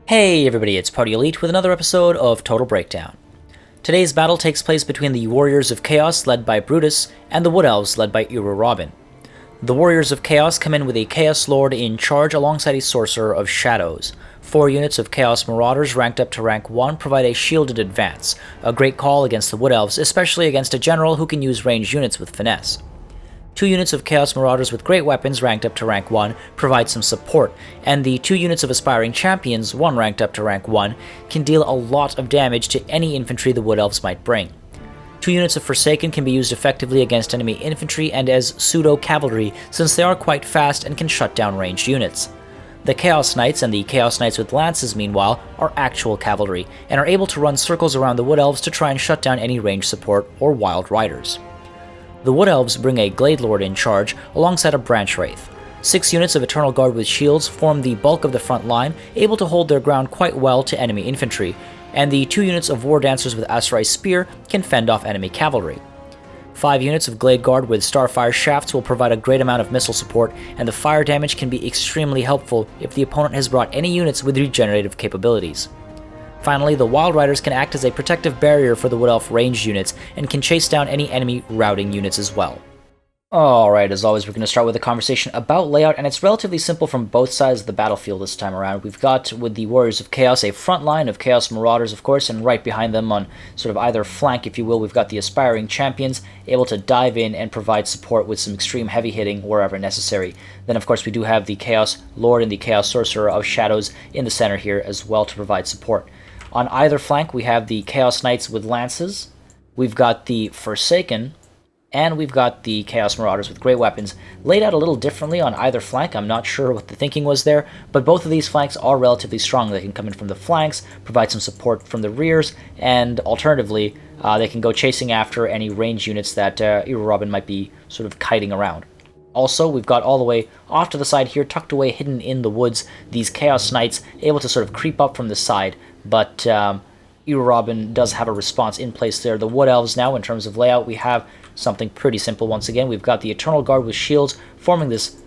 Hey everybody, it's Party Elite with another episode of Total Breakdown. Today's battle takes place between the Warriors of Chaos led by Brutus and the Wood Elves led by IruRobin. The Warriors of Chaos come in with a Chaos Lord in charge alongside a Sorcerer of Shadows. 4 units of Chaos Marauders ranked up to rank 1 provide a shielded advance, a great call against the Wood Elves, especially against a general who can use ranged units with finesse. 2 units of Chaos Marauders with great weapons ranked up to rank 1 provide some support, and the 2 units of Aspiring Champions, 1 ranked up to rank 1, can deal a lot of damage to any infantry the Wood Elves might bring. 2 units of Forsaken can be used effectively against enemy infantry and as pseudo-cavalry, since they are quite fast and can shut down ranged units. The Chaos Knights and the Chaos Knights with lances, meanwhile, are actual cavalry, and are able to run circles around the Wood Elves to try and shut down any ranged support or Wild Riders. The Wood Elves bring a Glade Lord in charge, alongside a Branch Wraith. 6 units of Eternal Guard with shields form the bulk of the front line, able to hold their ground quite well to enemy infantry, and the 2 units of War Dancers with Asurai Spear can fend off enemy cavalry. 5 units of Glade Guard with Starfire Shafts will provide a great amount of missile support, and the fire damage can be extremely helpful if the opponent has brought any units with regenerative capabilities. Finally, the Wild Riders can act as a protective barrier for the Wood Elf ranged units, and can chase down any enemy routing units as well. Alright, as always, we're going to start with a conversation about layout, and it's relatively simple from both sides of the battlefield this time around. We've got, with the Warriors of Chaos, a front line of Chaos Marauders, of course, and right behind them on sort of either flank, if you will, we've got the Aspiring Champions, able to dive in and provide support with some extreme heavy hitting wherever necessary. Then, of course, we do have the Chaos Lord and the Chaos Sorcerer of Shadows in the center here as well to provide support. On either flank, we have the Chaos Knights with lances, we've got the Forsaken, and we've got the Chaos Marauders with great weapons, laid out a little differently on either flank. I'm not sure what the thinking was there, but both of these flanks are relatively strong. They can come in from the flanks, provide some support from the rears, and alternatively, they can go chasing after any ranged units that IruRobin might be sort of kiting around. Also, we've got all the way off to the side here, tucked away, hidden in the woods, these Chaos Knights able to sort of creep up from the side, but IruRobin does have a response in place there. The Wood Elves now, in terms of layout, we have something pretty simple once again. We've got the Eternal Guard with shields forming this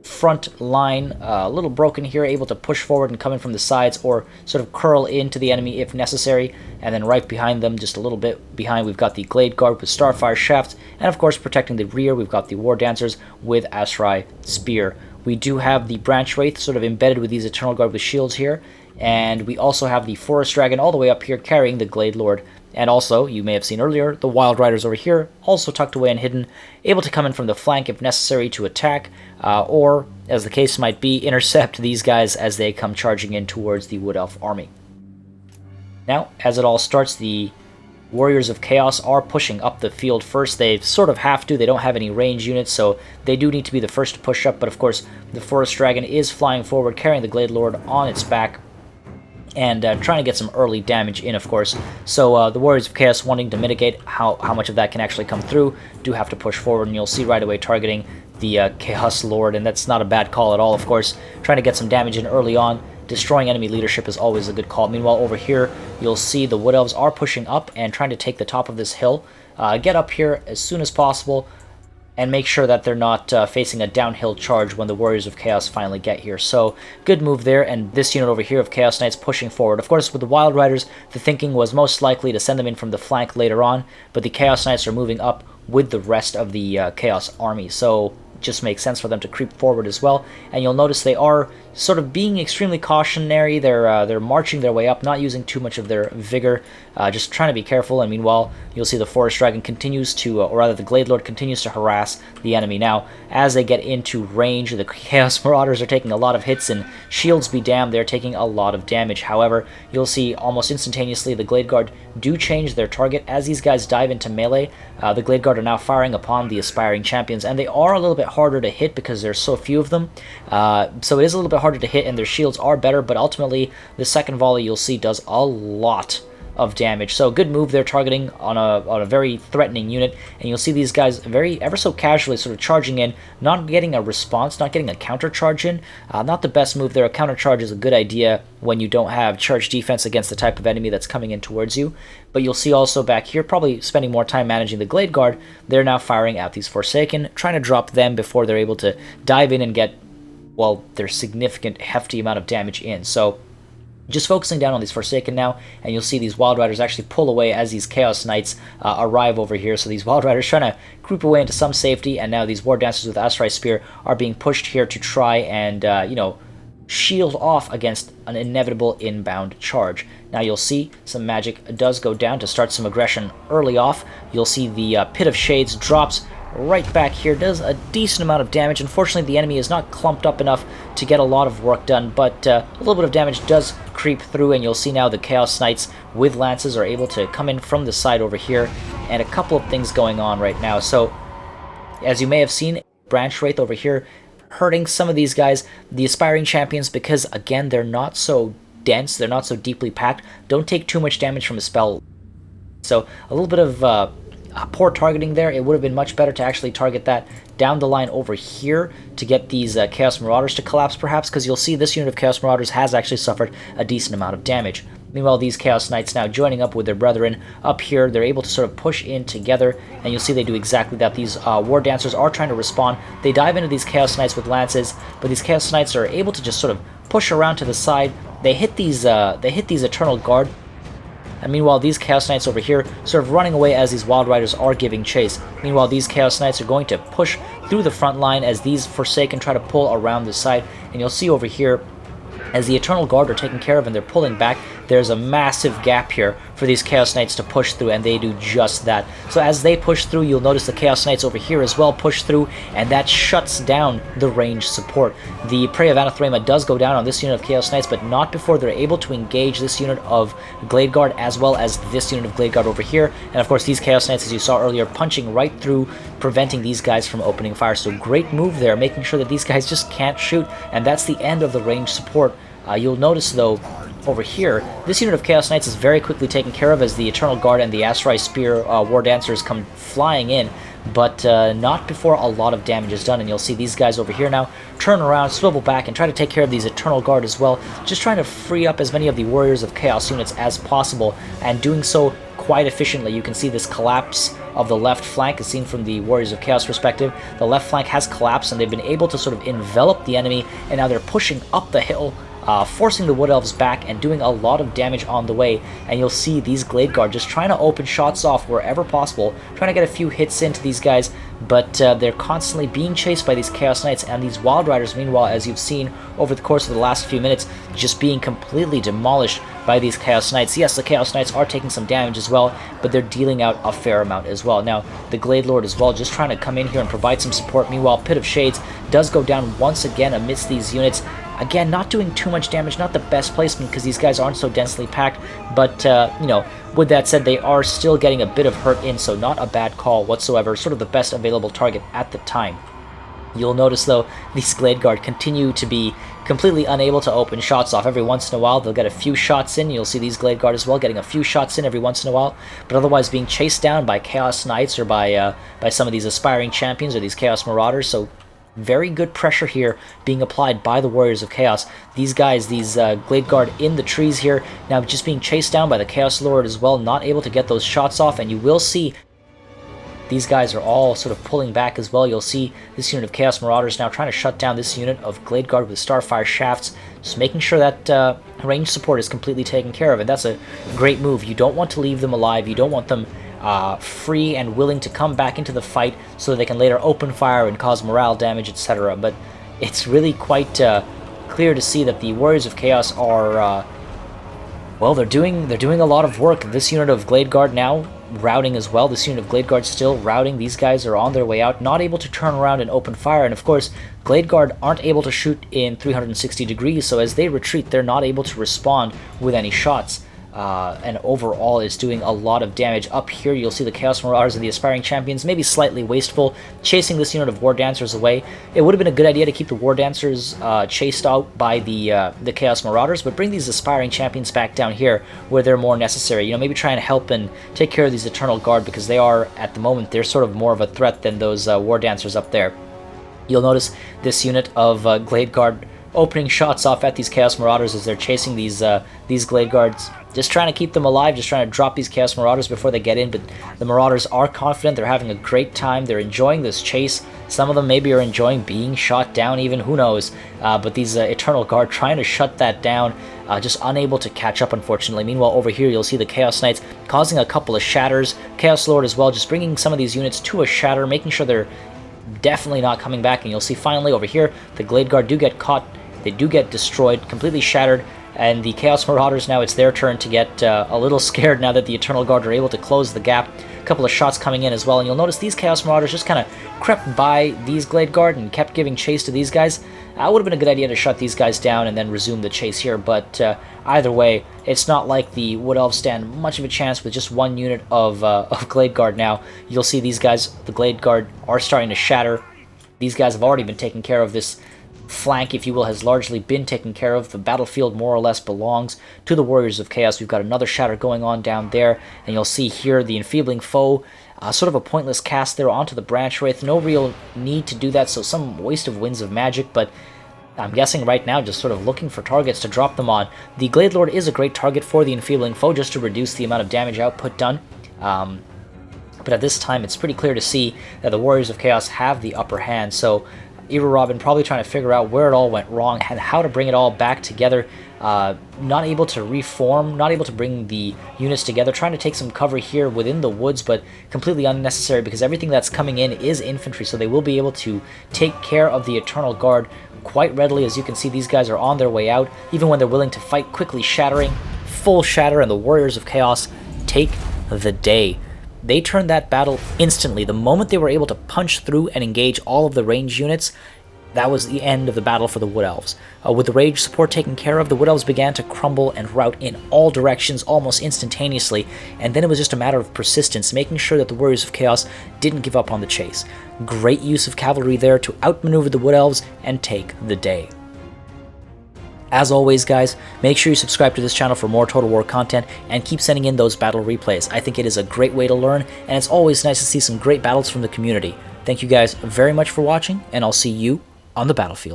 front line, a little broken here, able to push forward and come in from the sides or sort of curl into the enemy if necessary. And then right behind them, just a little bit behind, we've got the Glade Guard with Starfire Shafts, and of course protecting the rear, we've got the War Dancers with Asurai Spear. We do have the Branch Wraith sort of embedded with these Eternal Guard with shields here, and we also have the Forest Dragon all the way up here carrying the Glade Lord. And also, you may have seen earlier, the Wild Riders over here, also tucked away and hidden, able to come in from the flank if necessary to attack, or, as the case might be, intercept these guys as they come charging in towards the Wood Elf army. Now, as it all starts, the Warriors of Chaos are pushing up the field first. They sort of have to. They don't have any ranged units, so they do need to be the first to push up. But of course, the Forest Dragon is flying forward, carrying the Glade Lord on its back, and trying to get some early damage in, of course. So the Warriors of Chaos, wanting to mitigate how much of that can actually come through, do have to push forward, and you'll see right away targeting the Chaos Lord, and that's not a bad call at all, of course. Trying to get some damage in early on. Destroying enemy leadership is always a good call. Meanwhile, over here, you'll see the Wood Elves are pushing up and trying to take the top of this hill. Get up here as soon as possible, and make sure that they're not facing a downhill charge when the Warriors of Chaos finally get here. So, good move there, and this unit over here of Chaos Knights pushing forward. Of course, with the Wild Riders, the thinking was most likely to send them in from the flank later on, but the Chaos Knights are moving up with the rest of the Chaos army, so it just makes sense for them to creep forward as well. And you'll notice they are sort of being extremely cautionary. They're marching their way up, not using too much of their vigor, just trying to be careful. And meanwhile, you'll see the Forest Dragon continues to, or rather the Glade Lord continues to harass the enemy. Now, as they get into range, the Chaos Marauders are taking a lot of hits, and shields be damned, they're taking a lot of damage. However, you'll see almost instantaneously the Glade Guard do change their target. As these guys dive into melee, the Glade Guard are now firing upon the Aspiring Champions, and they are a little bit harder to hit because there's so few of them. So it is a little bit harder to hit, and their shields are better, but ultimately the second volley, you'll see, does a lot of damage. So good move there, targeting on a very threatening unit, and you'll see these guys ever so casually sort of charging in, not getting a response, not getting a counter charge in. Not the best move there. A counter charge is a good idea when you don't have charge defense against the type of enemy that's coming in towards you. But you'll see also back here, probably spending more time managing the Glade Guard, they're now firing at these Forsaken, trying to drop them before they're able to dive in and get, well, their significant hefty amount of damage in. So Just focusing down on these Forsaken now, and you'll see these Wild Riders actually pull away as these Chaos Knights arrive over here. So these Wild Riders trying to creep away into some safety, and now these War Dancers with Asterai Spear are being pushed here to try and, shield off against an inevitable inbound charge. Now you'll see some magic does go down to start some aggression early off. You'll see the Pit of Shades drops right back here, does a decent amount of damage. Unfortunately, the enemy is not clumped up enough to get a lot of work done, but a little bit of damage does creep through, and you'll see now the Chaos Knights with lances are able to come in from the side over here, and a couple of things going on right now. So, as you may have seen, Branch Wraith over here hurting some of these guys, the Aspiring Champions, because, again, they're not so dense, they're not so deeply packed, don't take too much damage from a spell. So, a little bit of poor targeting there. It would have been much better to actually target that down the line over here to get these Chaos Marauders to collapse, perhaps, because you'll see this unit of Chaos Marauders has actually suffered a decent amount of damage. Meanwhile, these Chaos Knights now joining up with their brethren up here, they're able to sort of push in together, and you'll see they do exactly that. These War Dancers are trying to respond. They dive into these Chaos Knights with lances, but these Chaos Knights are able to just sort of push around to the side. They hit these Eternal Guard, and meanwhile these Chaos Knights over here sort of running away as these Wild Riders are giving chase. Meanwhile, these Chaos Knights are going to push through the front line as these Forsaken try to pull around the side, and you'll see over here as the Eternal Guard are taken care of and they're pulling back, there's a massive gap here for these Chaos Knights to push through, and they do just that. So as they push through, you'll notice the Chaos Knights over here as well push through, and that shuts down the ranged support. The Prey of Anathrema does go down on this unit of Chaos Knights, but not before they're able to engage this unit of Glade Guard as well as this unit of Glade Guard over here. And of course, these Chaos Knights, as you saw earlier, punching right through, preventing these guys from opening fire. So great move there, making sure that these guys just can't shoot, and that's the end of the ranged support. You'll notice, though, over here, this unit of Chaos Knights is very quickly taken care of as the Eternal Guard and the Asterai Spear War Dancers come flying in, but not before a lot of damage is done. And you'll see these guys over here now turn around, swivel back, and try to take care of these Eternal Guard as well, just trying to free up as many of the Warriors of Chaos units as possible, and doing so quite efficiently. You can see this collapse of the left flank is seen from the Warriors of Chaos perspective. The left flank has collapsed, and they've been able to sort of envelop the enemy, and now they're pushing up the hill, forcing the Wood Elves back and doing a lot of damage on the way. And you'll see these Glade Guard just trying to open shots off wherever possible, trying to get a few hits into these guys, but they're constantly being chased by these Chaos Knights, and these Wild Riders, meanwhile, as you've seen over the course of the last few minutes, just being completely demolished by these Chaos Knights. Yes, the Chaos Knights are taking some damage as well, but they're dealing out a fair amount as well. Now, the Glade Lord as well, just trying to come in here and provide some support. Meanwhile, Pit of Shades does go down once again amidst these units. Again, not doing too much damage, not the best placement because these guys aren't so densely packed, but, with that said, they are still getting a bit of hurt in, so not a bad call whatsoever, sort of the best available target at the time. You'll notice, though, these Glade Guard continue to be completely unable to open shots off. Every once in a while, they'll get a few shots in. You'll see these Glade Guard as well getting a few shots in every once in a while, but otherwise being chased down by Chaos Knights or by some of these Aspiring Champions or these Chaos Marauders, so very good pressure here being applied by the Warriors of Chaos. These guys, these Glade Guard in the trees here, now just being chased down by the Chaos Lord as well, not able to get those shots off, and you will see these guys are all sort of pulling back as well. You'll see this unit of Chaos Marauders now trying to shut down this unit of Glade Guard with Starfire Shafts, just making sure that range support is completely taken care of, and that's a great move. You don't want to leave them alive, you don't want them free and willing to come back into the fight so that they can later open fire and cause morale damage, etc. But it's really quite clear to see that the Warriors of Chaos are, well, they're doing a lot of work. This unit of Glade Guard now routing as well. This unit of Glade Guard still routing. These guys are on their way out, not able to turn around and open fire. And of course, Glade Guard aren't able to shoot in 360 degrees, so as they retreat, they're not able to respond with any shots. And overall it's doing a lot of damage. Up here you'll see the Chaos Marauders and the Aspiring Champions, maybe slightly wasteful, chasing this unit of War Dancers away. It would have been a good idea to keep the War Dancers chased out by the Chaos Marauders, but bring these Aspiring Champions back down here where they're more necessary. You know, maybe try and help and take care of these Eternal Guard, because they are, at the moment, they're sort of more of a threat than those War Dancers up there. You'll notice this unit of Glade Guard opening shots off at these Chaos Marauders as they're chasing these Glade Guards, just trying to keep them alive, just trying to drop these Chaos Marauders before they get in. But the Marauders are confident, they're having a great time, they're enjoying this chase. Some of them maybe are enjoying being shot down even, who knows. But these Eternal Guard trying to shut that down, just unable to catch up, unfortunately. Meanwhile, over here you'll see the Chaos Knights causing a couple of shatters, Chaos Lord as well, just bringing some of these units to a shatter, making sure they're definitely not coming back. And you'll see finally over here the Glade Guard do get caught, they do get destroyed, completely shattered, and the Chaos Marauders, now it's their turn to get a little scared now that the Eternal Guard are able to close the gap. A couple of shots coming in as well, and you'll notice these Chaos Marauders just kind of crept by these Glade Guard and kept giving chase to these guys. Would have been a good idea to shut these guys down and then resume the chase here, but either way, it's not like the Wood Elves stand much of a chance with just one unit of Glade Guard now. You'll see these guys, the Glade Guard, are starting to shatter. These guys have already been taken care of. This flank, if you will, has largely been taken care of. The battlefield more or less belongs to the Warriors of Chaos. We've got another shatter going on down there, and you'll see here the Enfeebling Foe, sort of a pointless cast there onto the Branch Wraith. No real need to do that, so some waste of Winds of Magic, but I'm guessing right now just sort of looking for targets to drop them on. The Glade Lord is a great target for the Enfeebling Foe, just to reduce the amount of damage output done. But at this time, it's pretty clear to see that the Warriors of Chaos have the upper hand, so IruRobin probably trying to figure out where it all went wrong and how to bring it all back together. Not able to reform, not able to bring the units together, trying to take some cover here within the woods, but completely unnecessary because everything that's coming in is infantry, so they will be able to take care of the Eternal Guard quite readily. As you can see, these guys are on their way out, even when they're willing to fight, quickly shattering, full shatter, and the Warriors of Chaos take the day. They turned that battle instantly. The moment they were able to punch through and engage all of the range units, that was the end of the battle for the Wood Elves. With the rage support taken care of, the Wood Elves began to crumble and rout in all directions almost instantaneously, and then it was just a matter of persistence, making sure that the Warriors of Chaos didn't give up on the chase. Great use of cavalry there to outmaneuver the Wood Elves and take the day. As always, guys, make sure you subscribe to this channel for more Total War content and keep sending in those battle replays. I think it is a great way to learn, and it's always nice to see some great battles from the community. Thank you guys very much for watching, and I'll see you on the battlefield.